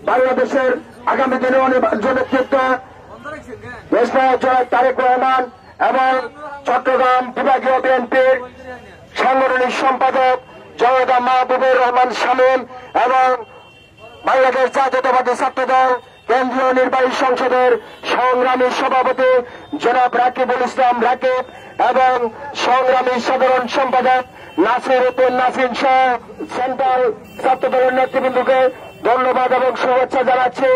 বাংলাদেশের আগামী দিনে অনিবার্য নেতৃত্ব দেশনায়ক জনাব তারেক রহমান এবং চট্টগ্রাম বিভাগীয় বিএনপির সাংগঠনিক সম্পাদক জনাব মাহবুবুর রহমান শামীম এবং বাংলাদেশ জাতীয়তাবাদী ছাত্রদল কেন্দ্রীয় নির্বাহী সংসদের সংগ্রামী সভাপতি জনাব রাকিবুল ইসলাম রাকিব এবং সংগ্রামী সাধারণ সম্পাদক নাসির উদ্দিন নাসির সহ সেন্ট্রাল ছাত্রদলের নেতৃবৃন্দকে ধন্যবাদ এবং শুভেচ্ছা জানাচ্ছি।